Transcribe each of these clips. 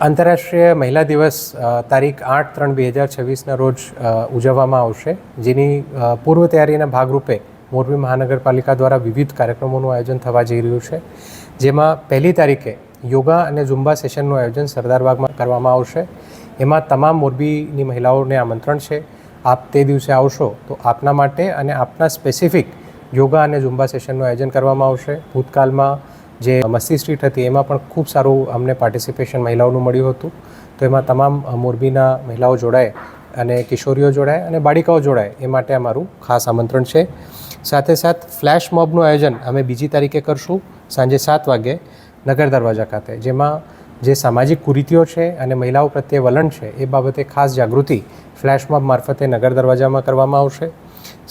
આંતરરાષ્ટ્રીય મહિલા દિવસ તારીખ 8/3/2026ના રોજ ઉજવવામાં આવશે, જેની પૂર્વ તૈયારીના ભાગરૂપે મોરબી મહાનગરપાલિકા દ્વારા વિવિધ કાર્યક્રમોનું આયોજન થવા જઈ રહ્યું છે. જેમાં પહેલી તારીખે યોગા અને ઝુંબા સેશનનું આયોજન સરદારબાગમાં કરવામાં આવશે. એમાં તમામ મોરબીની મહિલાઓને આમંત્રણ છે. આપ તે દિવસે આવશો તો આપના માટે અને આપના સ્પેસિફિક યોગા અને ઝુંબા સેશનનું આયોજન કરવામાં આવશે. ભૂતકાળમાં જે મસ્તી સ્ટ્રીટ હતી એમાં પણ ખૂબ સારું અમને પાર્ટિસિપેશન મહિલાઓનું મળ્યું હતું. તો એમાં તમામ મોરબીના મહિલાઓ જોડાય અને કિશોરીઓ જોડાય અને બાળિકાઓ જોડાય એ માટે અમારું ખાસ આમંત્રણ છે. સાથે સાથ ફ્લેશ મોબનું આયોજન અમે બીજી તારીખે કરશું સાંજે 7 વાગે નગર દરવાજા ખાતે, જેમાં જે સામાજિક કુરીતિઓ છે અને મહિલાઓ પ્રત્યે વલણ છે એ બાબતે ખાસ જાગૃતિ ફ્લેશ મોબ મારફતે નગર દરવાજામાં કરવામાં આવશે.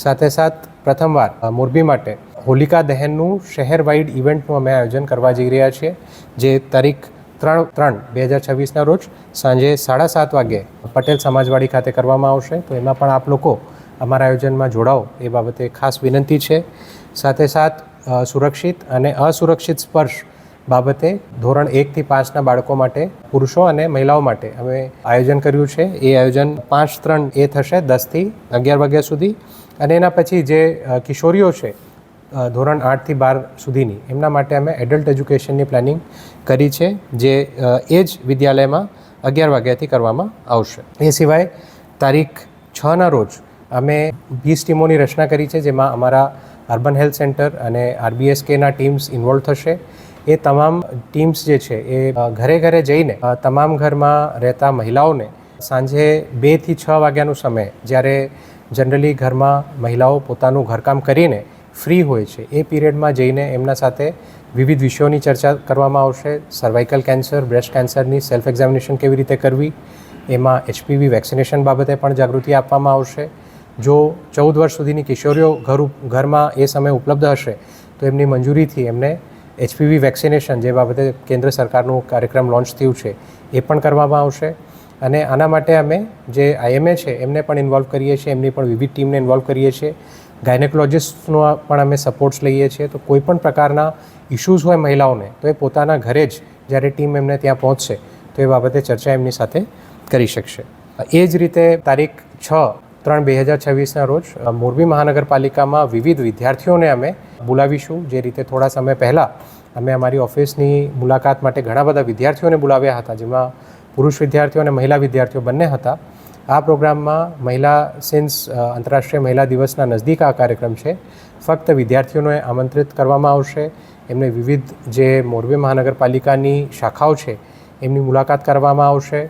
સાથે સાથ પ્રથમવાર મોરબી માટે હોલિકા દહનનું શહેર વાઇડ ઇવેન્ટનું અમે આયોજન કરવા જઈ રહ્યા છીએ, જે તારીખ 3/3/2026ના રોજ સાંજે 7:30 વાગે પટેલ સમાજવાડી ખાતે કરવામાં આવશે. તો એમાં પણ આપ લોકો અમારા આયોજનમાં જોડાઓ એ બાબતે ખાસ વિનંતી છે. સાથે સાથ સુરક્ષિત અને અસુરક્ષિત સ્પર્શ બાબતે ધોરણ 1થી 5ના બાળકો માટે, પુરુષો અને મહિલાઓ માટે અમે આયોજન કર્યું છે. એ આયોજન 5/3 થશે 10થી 11 વાગ્યા સુધી. અને એના પછી જે કિશોરીઓ છે ધોરણ 8થી 12 સુધીની, એમના માટે અમે એડલ્ટ એજ્યુકેશનની પ્લાનિંગ કરી છે, જે એ જ વિદ્યાલયમાં 11 વાગ્યાથી કરવામાં આવશે. એ સિવાય તારીખ 6ના રોજ અમે 20 ટીમોની રચના કરી છે, જેમાં અમારા અર્બન હેલ્થ સેન્ટર અને RBSKના ટીમ્સ ઇન્વોલ્વ થશે. એ તમામ ટીમ્સ જે છે એ ઘરે ઘરે જઈને તમામ ઘરમાં રહેતા મહિલાઓને સાંજે 2થી 6 વાગ્યાનો સમય, જ્યારે જનરલી ઘરમાં મહિલાઓ પોતાનું ઘરકામ કરીને ફ્રી હોય છે, એ પીરિયડમાં જઈને એમના સાથે વિવિધ વિષયોની ચર્ચા કરવામાં આવશે. સર્વાઇકલ કેન્સર, બ્રેસ્ટ કેન્સરની સેલ્ફ એક્ઝામિનેશન કેવી રીતે કરવી, એમાં HPV વેક્સિનેશન બાબતે પણ જાગૃતિ આપવામાં આવશે. જો 14 વર્ષ સુધીની કિશોરીઓ ઘરમાં એ સમયે ઉપલબ્ધ હશે તો એમની મંજૂરીથી એમને HPV વેક્સિનેશન, જે બાબતે કેન્દ્ર સરકારનું કાર્યક્રમ લોન્ચ થયું છે, એ પણ કરવામાં આવશે. અને આના માટે અમે જે IMA છે એમને પણ ઇન્વોલ્વ કરીએ છીએ, એમની પણ વિવિધ ટીમને ઇન્વોલ્વ કરીએ છીએ. ગાયનેકોલોજિસ્ટનો પણ અમે સપોર્ટ્સ લઈએ છીએ. તો કોઈ પણ પ્રકારના ઇશ્યુઝ હોય મહિલાઓને, તો એ પોતાના ઘરે જ જ્યારે ટીમ એમને ત્યાં પહોંચશે તો એ બાબતે ચર્ચા એમની સાથે કરી શકશે. એ જ રીતે તારીખ 6/3/2026ના રોજ મોરબી મહાનગરપાલિકામાં વિવિધ વિદ્યાર્થીઓને અમે બોલાવીશું. જે રીતે થોડા સમય પહેલાં અમે અમારી ઓફિસની મુલાકાત માટે ઘણા બધા વિદ્યાર્થીઓને બોલાવ્યા હતા, જેમાં પુરુષ વિદ્યાર્થીઓ અને મહિલા વિદ્યાર્થીઓ બંને હતા. આ પ્રોગ્રામમાં આંતરરાષ્ટ્રીય મહિલા દિવસના નજદીક આ કાર્યક્રમ છે, ફક્ત વિદ્યાર્થીઓને આમંત્રિત કરવામાં આવશે. એમને વિવિધ જે મોરબી મહાનગરપાલિકાની શાખાઓ છે એમની મુલાકાત કરવામાં આવશે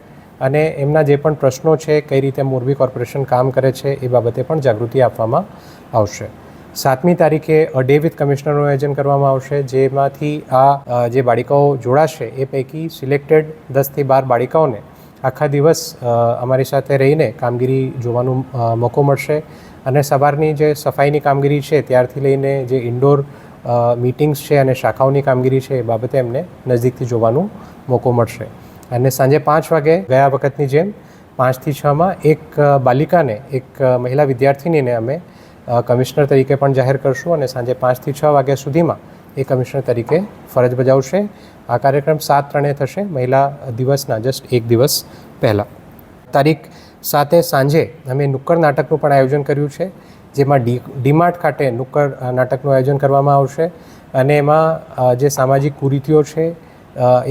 અને એમના જે પણ પ્રશ્નો છે, કઈ રીતે મોરબી કોર્પોરેશન કામ કરે છે એ બાબતે પણ જાગૃતિ આપવામાં આવશે. 7મી તારીખે અ ડે વિથ કમિશનરનું આયોજન કરવામાં આવશે, જેમાંથી આ જે બાળિકાઓ જોડાશે એ પૈકી સિલેક્ટેડ 10થી 12 બાળિકાઓને આખા દિવસ અમારી સાથે રહીને કામગીરી જોવાનો મોકો મળશે. અને સવારની જે સફાઈની કામગીરી છે ત્યારથી લઈને જે ઇન્ડોર મીટિંગ્સ છે અને શાખાઓની કામગીરી છે એ બાબતે એમને નજદીકથી જોવાનો મોકો મળશે. અને સાંજે 5 વાગે ગયા વખતની જેમ 5થી 6માં એક બાલિકાને, એક મહિલા વિદ્યાર્થિનીને અમે કમિશનર તરીકે પણ જાહેર કરશું અને સાંજે 5થી 6 વાગ્યા સુધીમાં એ કમિશનર તરીકે ફરજ બજાવશે. આ કાર્યક્રમ 7/3 થશે, મહિલા દિવસના જસ્ટ એક દિવસ પહેલાં. તારીખ 7 સાંજે અમે નુક્કડ નાટકનું પણ આયોજન કર્યું છે, જેમાં ડીમાર્ટ ખાતે નુક્કડ નાટકનું આયોજન કરવામાં આવશે અને એમાં જે સામાજિક કુરીતિઓ છે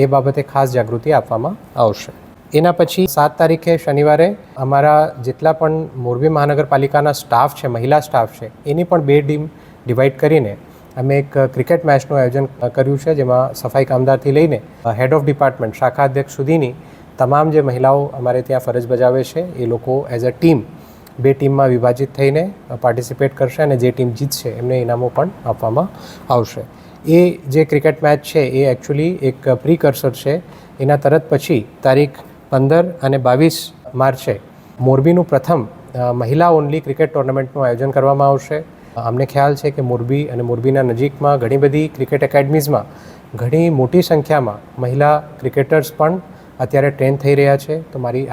એ બાબતે ખાસ જાગૃતિ આપવામાં આવશે. એના પછી 7 તારીખે શનિવારે અમારા જેટલા પણ મોરબી મહાનગરપાલિકાના સ્ટાફ છે, મહિલા સ્ટાફ છે, એની પણ 2 ટીમ ડિવાઈડ કરીને અમે એક ક્રિકેટ મેચનું આયોજન કર્યું છે, જેમાં સફાઈ કામદારથી લઈને હેડ ઓફ ડિપાર્ટમેન્ટ, શાખા અધ્યક્ષ સુધીની તમામ જે મહિલાઓ અમારે ત્યાં ફરજ બજાવે છે એ લોકો એઝ અ ટીમ 2 ટીમમાં વિભાજિત થઈને પાર્ટિસિપેટ કરશે અને જે ટીમ જીતશે એમને ઇનામો પણ આપવામાં આવશે. એ જે ક્રિકેટ મેચ છે એ એકચ્યુઅલી એક પ્રીકર્સર છે. એના તરત પછી તારીખ 15 અને 22 માર્ચે મોરબીનું પ્રથમ મહિલા ઓનલી ક્રિકેટ ટુર્નામેન્ટનું આયોજન કરવામાં આવશે. અમને ખ્યાલ છે કે મોરબી અને મોરબીના નજીકમાં ઘણી બધી ક્રિકેટ એકેડમીઝમાં ઘણી મોટી સંખ્યામાં મહિલા ક્રિકેટર્સ પણ અત્યારે ટ્રેન થઈ રહ્યા છે. તો મારી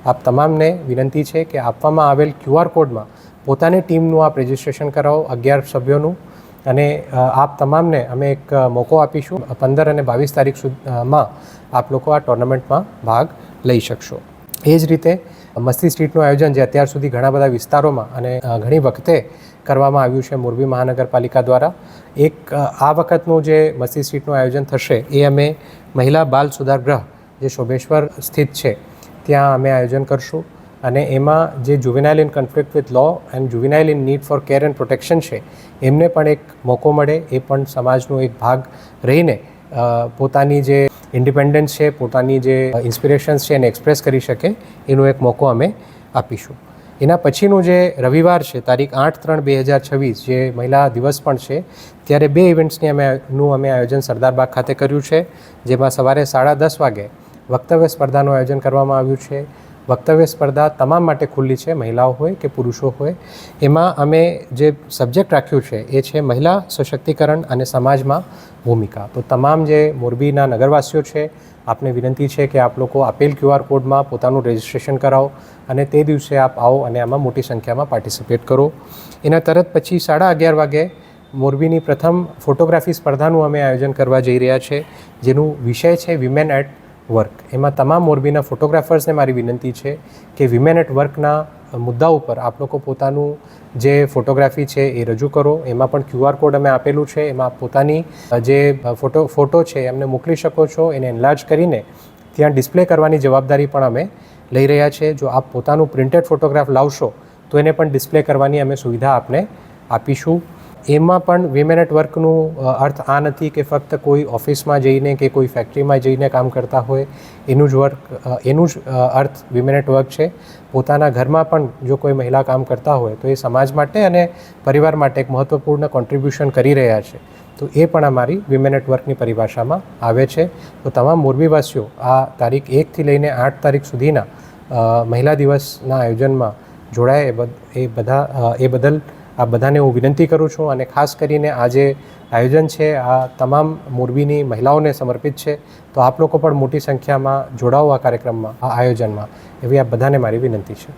આપ તમામને વિનંતી છે કે આપવામાં આવેલ QR કોડમાં પોતાની ટીમનું આપ રજિસ્ટ્રેશન કરાવો, 11 સભ્યોનું, અને આપ તમામને અમે એક મોકો આપીશું 15 અને 22 તારીખ સુધીમાં આપ લોકો આ ટુર્નામેન્ટમાં ભાગ લઈ શકશો. એ જ રીતે મસ્તી સ્ટ્રીટનું આયોજન જે અત્યાર સુધી ઘણા બધા વિસ્તારોમાં અને ઘણી વખતે કરવામાં આવ્યું છે મોરબી મહાનગરપાલિકા દ્વારા, એક આ વખતનું જે મસ્તી સ્ટ્રીટનું આયોજન થશે એ અમે મહિલા બાલ સુધાર ગૃહ જે શોભેશ્વર સ્થિત છે ત્યાં અમે આયોજન કરશું. અને એમાં જે juvenile in conflict with law and juvenile in need for care and protection છે એમને પણ એક મોકો મળે, એ પણ સમાજનો એક ભાગ રહીને પોતાની જે ઇન્ડિપેન્ડન્સ છે, પોતાની જે ઇન્સ્પિરેશન્સ છે એને એક્સપ્રેસ કરી શકે એનો એક મોકો અમે આપીશું. એના પછીનું જે રવિવાર છે તારીખ 8/3/2026 જે મહિલા દિવસ પણ છે, ત્યારે 2 ઇવેન્ટ્સની અમે આયોજન સરદારબાગ ખાતે કર્યું છે, જેમાં સવારે 10:30 વાગે વક્તવ્ય સ્પર્ધાનું આયોજન કરવામાં આવ્યું છે. વક્તવ્ય સ્પર્ધા તમામ માટે ખુલ્લી છે, મહિલાઓ હોય કે પુરુષો હોય. એમાં અમે જે સબ્જેક્ટ રાખ્યું છે એ છે મહિલા સશક્તિકરણ અને સમાજમાં ભૂમિકા. તો તમામ જે મોરબીના નગરવાસીઓ છે, આપને વિનંતી છે કે આપ લોકો આપેલ QR કોડમાં પોતાનું રજિસ્ટ્રેશન કરાવો અને તે દિવસે આપ આવો અને આમાં મોટી સંખ્યામાં પાર્ટિસિપેટ કરો. એના તરત પછી 11:30 વાગે મોરબીની પ્રથમ ફોટોગ્રાફી સ્પર્ધાનું અમે આયોજન કરવા જઈ રહ્યા છે, જેનું વિષય છે વિમેન એટ વર્ક. એમાં તમામ મોરબીના ફોટોગ્રાફર્સને મારી વિનંતી છે કે વિમેન એટ વર્કના મુદ્દા ઉપર આપ લોકો પોતાનું જે ફોટોગ્રાફી છે એ રજૂ કરો. એમાં પણ QR કોડ અમે આપેલું છે, એમાં પોતાની જે ફોટો છે એમને મોકલી શકો છો. એને એનલાર્જ કરીને ત્યાં ડિસ્પ્લે કરવાની જવાબદારી પણ અમે લઈ રહ્યા છે. જો આપ પોતાનું પ્રિન્ટેડ ફોટોગ્રાફ લાવશો તો એને પણ ડિસ્પ્લે કરવાની અમે સુવિધા આપને આપીશું. એમાં પણ વિમેન એટ વર્કનું અર્થ આ નથી કે ફક્ત કોઈ ઓફિસમાં જઈને કે કોઈ ફેક્ટરીમાં જઈને કામ કરતા હોય એનું જ અર્થ વિમેન એટ વર્ક છે. પોતાના ઘરમાં પણ જો કોઈ મહિલા કામ કરતા હોય તો એ સમાજ માટે અને પરિવાર માટે એક મહત્ત્વપૂર્ણ કોન્ટ્રીબ્યુશન કરી રહ્યા છે, તો એ પણ અમારી વિમેન એટ વર્કની પરિભાષામાં આવે છે. તો તમામ મોરબીવાસીઓ આ તારીખ 1થી લઈને 8 તારીખ સુધીના મહિલા દિવસના આયોજનમાં જોડાય એ બદલ આ બધાને હું વિનંતી કરું છું. અને ખાસ કરીને આ જે આયોજન છે આ તમામ મોરબીની મહિલાઓને સમર્પિત છે, તો આપ લોકો પણ મોટી સંખ્યામાં જોડાઓ આ કાર્યક્રમમાં, આ આયોજનમાં, એવી આપ બધાને મારી વિનંતી છે.